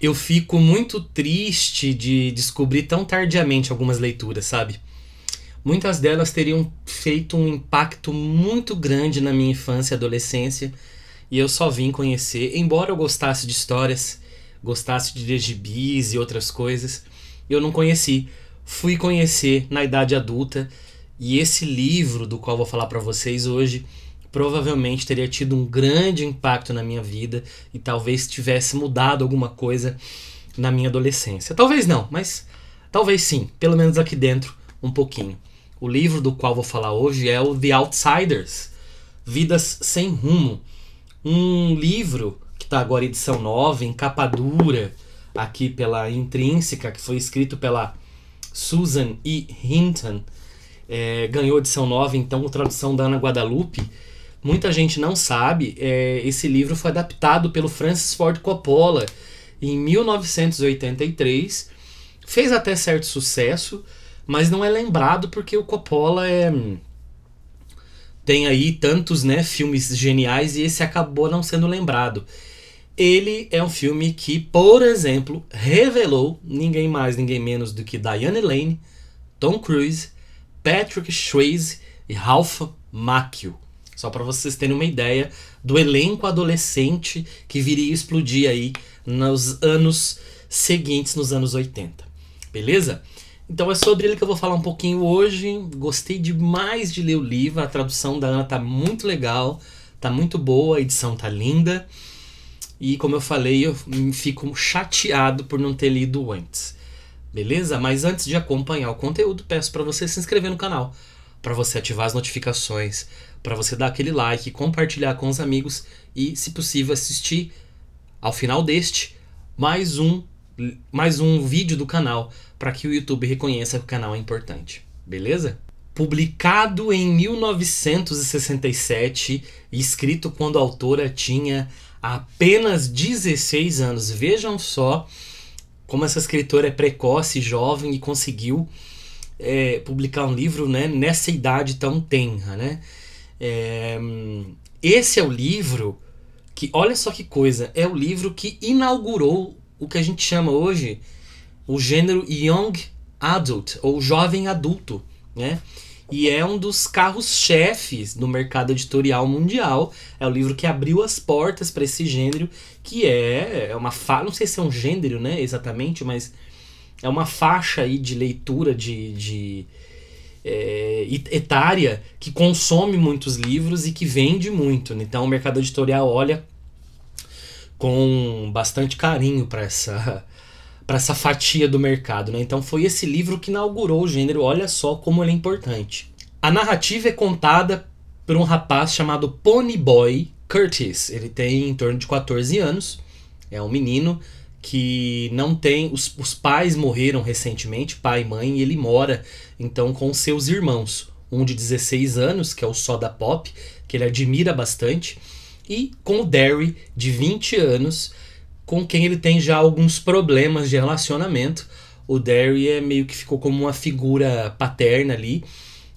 Eu fico muito triste de descobrir tão tardiamente algumas leituras, sabe? Muitas delas teriam feito um impacto muito grande na minha infância e adolescência, e eu só vim conhecer, embora eu gostasse de histórias, gostasse de ler gibis e outras coisas, eu não conheci. Fui conhecer na idade adulta, e esse livro do qual vou falar para vocês hoje provavelmente teria tido um grande impacto na minha vida e talvez tivesse mudado alguma coisa na minha adolescência. Talvez não, mas talvez sim, pelo menos aqui dentro um pouquinho. O livro do qual vou falar hoje é o The Outsiders, Vidas Sem Rumo. Um livro que está agora em edição nova, em capa dura, aqui pela Intrínseca, que foi escrito pela Susan E. Hinton. Ganhou edição nova, então, tradução da Ana Guadalupe. Muita gente não sabe, esse livro foi adaptado pelo Francis Ford Coppola em 1983. Fez até certo sucesso, mas não é lembrado porque o Coppola tem aí tantos, né, filmes geniais e esse acabou não sendo lembrado. Ele é um filme que, por exemplo, revelou ninguém mais, ninguém menos do que Diane Lane, Tom Cruise, Patrick Swayze e Ralph Macchio. Só para vocês terem uma ideia do elenco adolescente que viria a explodir aí nos anos seguintes, nos anos 80. Beleza? Então é sobre ele que eu vou falar um pouquinho hoje. Gostei demais de ler o livro. A tradução da Ana tá muito legal, tá muito boa, a edição tá linda. E como eu falei, eu fico chateado por não ter lido antes. Beleza? Mas antes de acompanhar o conteúdo, peço para você se inscrever no canal, para você ativar as notificações, para você dar aquele like, compartilhar com os amigos e, se possível, assistir ao final deste mais um vídeo do canal, para que o YouTube reconheça que o canal é importante. Beleza? Publicado em 1967 e escrito quando a autora tinha apenas 16 anos. Vejam só como essa escritora é precoce, jovem e conseguiu publicar um livro, né, nessa idade tão tenra, né? Esse é o livro que, olha só que coisa, é o livro que inaugurou o que a gente chama hoje o gênero Young Adult, ou jovem adulto, né? E é um dos carros-chefes do mercado editorial mundial. É o livro que abriu as portas para esse gênero, que é uma faixa, não sei se é um gênero, né, exatamente, mas é uma faixa aí de leitura etária que consome muitos livros e que vende muito. Então o mercado editorial olha com bastante carinho para essa fatia do mercado, né? Então foi esse livro que inaugurou o gênero. Olha só como ele é importante. A narrativa é contada por um rapaz chamado Ponyboy Curtis. Ele tem em torno de 14 anos. É um menino que não tem... Os pais morreram recentemente, pai e mãe, e ele mora então com seus irmãos. Um de 16 anos, que é o Soda Pop, que ele admira bastante, e com o Derry, de 20 anos, com quem ele tem já alguns problemas de relacionamento. O Derry meio que ficou como uma figura paterna ali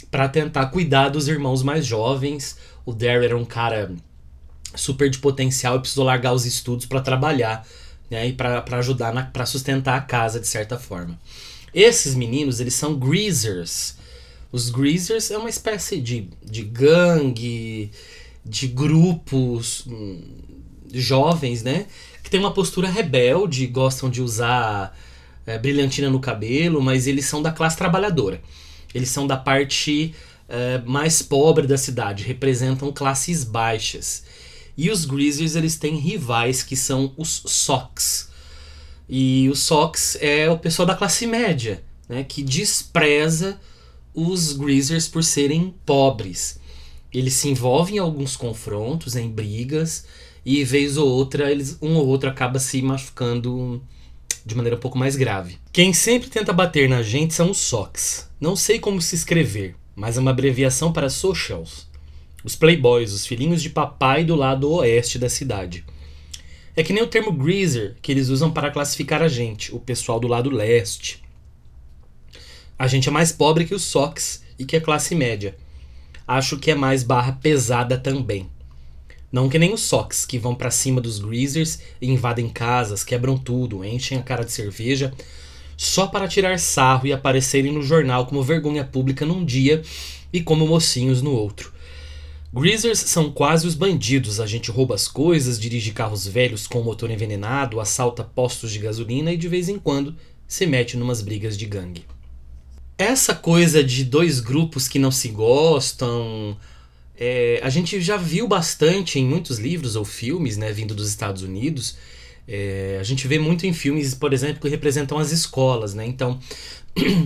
para tentar cuidar dos irmãos mais jovens. O Derry era um cara super de potencial e precisou largar os estudos para trabalhar, né, e para ajudar para sustentar a casa de certa forma. Esses meninos, eles são greasers. Os greasers é uma espécie de gangue, de grupos jovens, né, que tem uma postura rebelde, gostam de usar brilhantina no cabelo, mas eles são da classe trabalhadora. Eles são da parte mais pobre da cidade, representam classes baixas. E os greasers, eles têm rivais que são os Sox. E os Sox é o pessoal da classe média, né, que despreza os greasers por serem pobres. Eles se envolvem em alguns confrontos, em brigas, e vez ou outra, um ou outro acaba se machucando de maneira um pouco mais grave. Quem sempre tenta bater na gente são os Sox. Não sei como se escrever, mas é uma abreviação para Socials. Os playboys, os filhinhos de papai do lado oeste da cidade. É que nem o termo greaser que eles usam para classificar a gente, o pessoal do lado leste. A gente é mais pobre que os Sox e que a classe média. Acho que é mais barra pesada também. Não que nem os Sox, que vão pra cima dos greasers e invadem casas, quebram tudo, enchem a cara de cerveja, só para tirar sarro e aparecerem no jornal como vergonha pública num dia e como mocinhos no outro. Greasers são quase os bandidos. A gente rouba as coisas, dirige carros velhos com motor envenenado, assalta postos de gasolina e de vez em quando se mete numas brigas de gangue. Essa coisa de dois grupos que não se gostam, a gente já viu bastante em muitos livros ou filmes, né, vindo dos Estados Unidos. A gente vê muito em filmes, por exemplo, que representam as escolas, né? Então,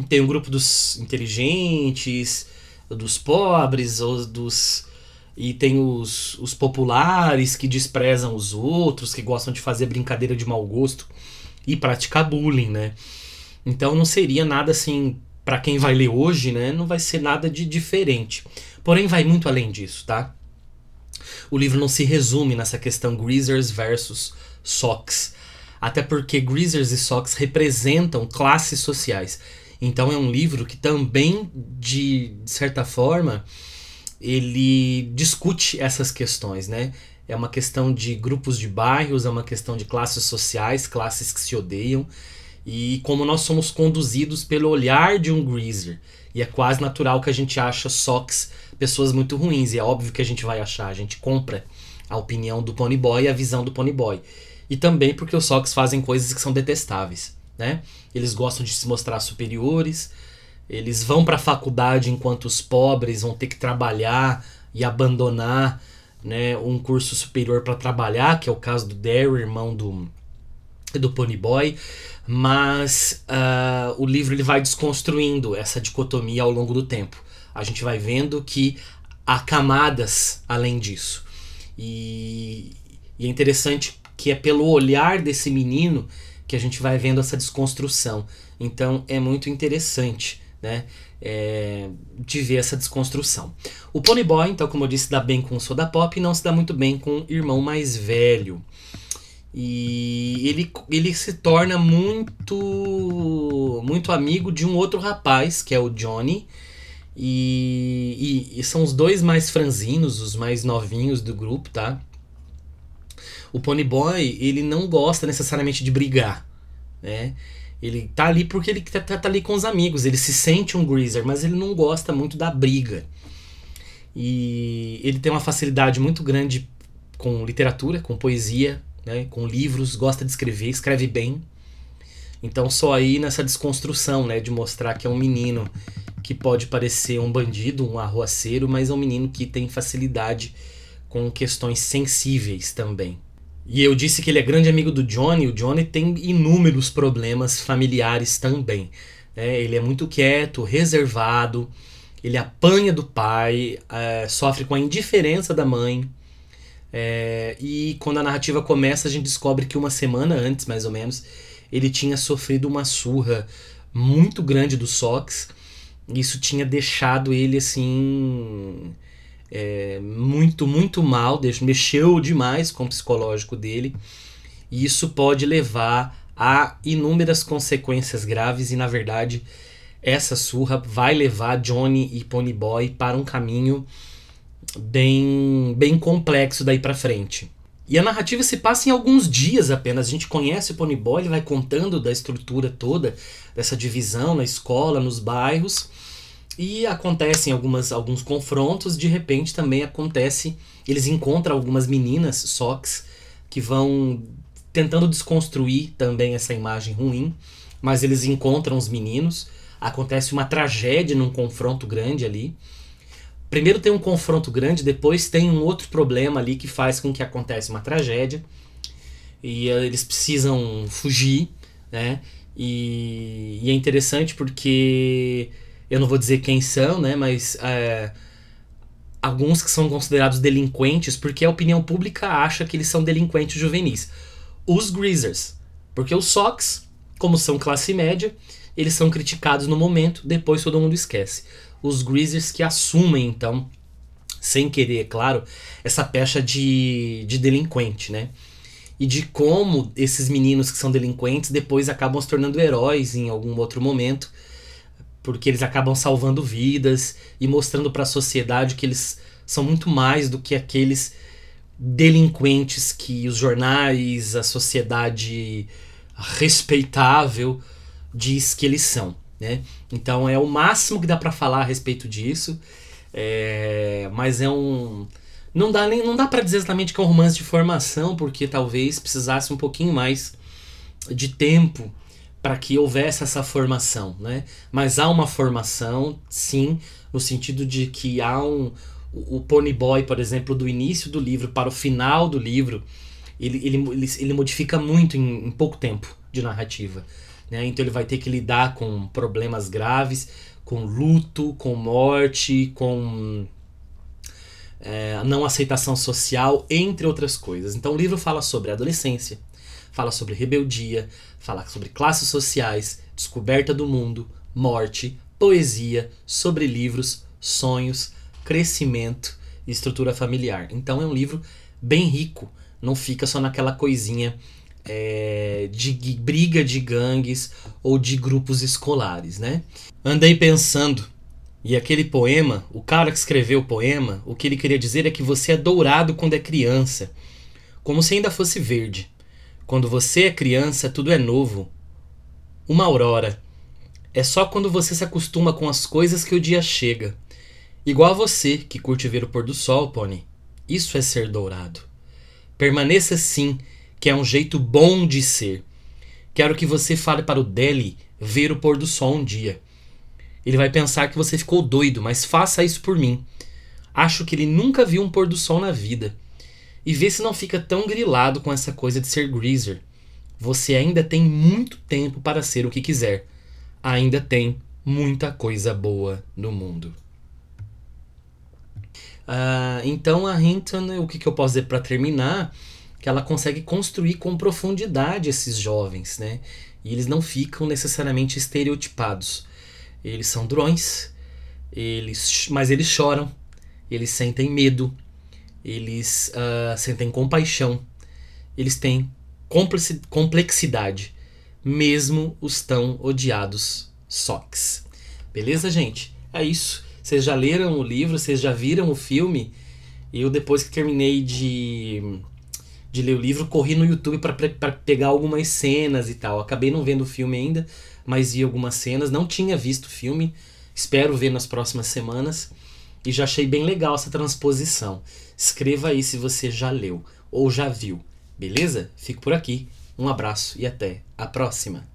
tem um grupo dos inteligentes, dos pobres, e tem os populares que desprezam os outros, que gostam de fazer brincadeira de mau gosto e praticar bullying, né? Então não seria nada assim, pra quem vai ler hoje, né? Não vai ser nada de diferente. Porém, vai muito além disso, tá? O livro não se resume nessa questão Greasers versus Sox. Até porque Greasers e Sox representam classes sociais. Então é um livro que também, de certa forma, ele discute essas questões, né? É uma questão de grupos de bairros, é uma questão de classes sociais, classes que se odeiam, e como nós somos conduzidos pelo olhar de um greaser. E é quase natural que a gente acha Sox pessoas muito ruins, e é óbvio que a gente vai achar, a gente compra a opinião do Ponyboy e a visão do Ponyboy. E também porque os Sox fazem coisas que são detestáveis, né? Eles gostam de se mostrar superiores, eles vão para a faculdade enquanto os pobres vão ter que trabalhar e abandonar, né, um curso superior para trabalhar, que é o caso do Derry, irmão do Ponyboy. Mas o livro ele vai desconstruindo essa dicotomia ao longo do tempo. A gente vai vendo que há camadas além disso. E é interessante que é pelo olhar desse menino que a gente vai vendo essa desconstrução. Então é muito interessante, né, de ver essa desconstrução. O Ponyboy, então, como eu disse, dá bem com o Soda Pop e não se dá muito bem com o irmão mais velho. E ele se torna muito amigo de um outro rapaz, que é o Johnny. E são os dois mais franzinos, os mais novinhos do grupo, tá? O Ponyboy, ele não gosta necessariamente de brigar, né? Ele tá ali porque ele tá ali com os amigos, ele se sente um greaser, mas ele não gosta muito da briga. E ele tem uma facilidade muito grande com literatura, com poesia, né, com livros, gosta de escrever, escreve bem. Então só aí nessa desconstrução, né, de mostrar que é um menino que pode parecer um bandido, um arruaceiro, mas é um menino que tem facilidade com questões sensíveis também. E eu disse que ele é grande amigo do Johnny. O Johnny tem inúmeros problemas familiares também, né? Ele é muito quieto, reservado, ele apanha do pai, sofre com a indiferença da mãe. E quando a narrativa começa, a gente descobre que uma semana antes, mais ou menos, ele tinha sofrido uma surra muito grande do Sox. Isso tinha deixado ele assim, muito, muito mal, mexeu demais com o psicológico dele. E isso pode levar a inúmeras consequências graves. E na verdade, essa surra vai levar Johnny e Ponyboy para um caminho bem complexo daí pra frente. E a narrativa se passa em alguns dias apenas. A gente conhece o Ponyboy, ele vai contando da estrutura toda, dessa divisão na escola, nos bairros. E acontecem alguns confrontos. De repente também acontece, eles encontram algumas meninas, Sox, que vão tentando desconstruir também essa imagem ruim. Mas eles encontram os meninos. Acontece uma tragédia num confronto grande ali. Primeiro tem um confronto grande, depois tem um outro problema ali que faz com que aconteça uma tragédia. E eles precisam fugir, né? E é interessante porque eu não vou dizer quem são, né? Mas alguns que são considerados delinquentes, porque a opinião pública acha que eles são delinquentes juvenis. Os greasers, porque os Sox, como são classe média, eles são criticados no momento, depois todo mundo esquece. Os greasers que assumem, então, sem querer, é claro, essa pecha de delinquente, né? e de como esses meninos que são delinquentes depois acabam se tornando heróis em algum outro momento, porque eles acabam salvando vidas e mostrando para a sociedade que eles são muito mais do que aqueles delinquentes que os jornais, a sociedade respeitável diz que eles são, né? Então é o máximo que dá para falar a respeito disso, mas é um... Não dá para dizer exatamente que é um romance de formação, porque talvez precisasse um pouquinho mais de tempo para que houvesse essa formação, né? Mas há uma formação, sim, no sentido de que há o Pony Boy, por exemplo, do início do livro para o final do livro, ele modifica muito em pouco tempo de narrativa, né? Então ele vai ter que lidar com problemas graves, com luto, com morte, com não aceitação social, entre outras coisas. Então o livro fala sobre adolescência, fala sobre rebeldia, fala sobre classes sociais, descoberta do mundo, morte, poesia, sobre livros, sonhos, crescimento e estrutura familiar. Então é um livro bem rico, não fica só naquela coisinha de briga de gangues ou de grupos escolares, né? Andei pensando, e aquele poema, o cara que escreveu o poema, o que ele queria dizer é que você é dourado quando é criança, como se ainda fosse verde. Quando você é criança, tudo é novo. Uma aurora. É só quando você se acostuma com as coisas que o dia chega. Igual a você, que curte ver o pôr do sol, Pony. Isso é ser dourado. Permaneça assim, que é um jeito bom de ser. Quero que você fale para o Deli ver o pôr do sol um dia. Ele vai pensar que você ficou doido, mas faça isso por mim. Acho que ele nunca viu um pôr do sol na vida. E vê se não fica tão grilado com essa coisa de ser greaser. Você ainda tem muito tempo para ser o que quiser. Ainda tem muita coisa boa no mundo. Então a Hinton, o que eu posso dizer para terminar? Que ela consegue construir com profundidade esses jovens, né? E eles não ficam necessariamente estereotipados. Eles são durões, mas eles choram, eles sentem medo, eles sentem compaixão, eles têm complexidade, mesmo os tão odiados socs. Beleza, gente? É isso. Vocês já leram o livro, vocês já viram o filme? Eu, depois que terminei de ler o livro, corri no YouTube para pegar algumas cenas e tal. Acabei não vendo o filme ainda, mas vi algumas cenas. Não tinha visto o filme, espero ver nas próximas semanas. E já achei bem legal essa transposição. Escreva aí se você já leu ou já viu. Beleza? Fico por aqui. Um abraço e até a próxima.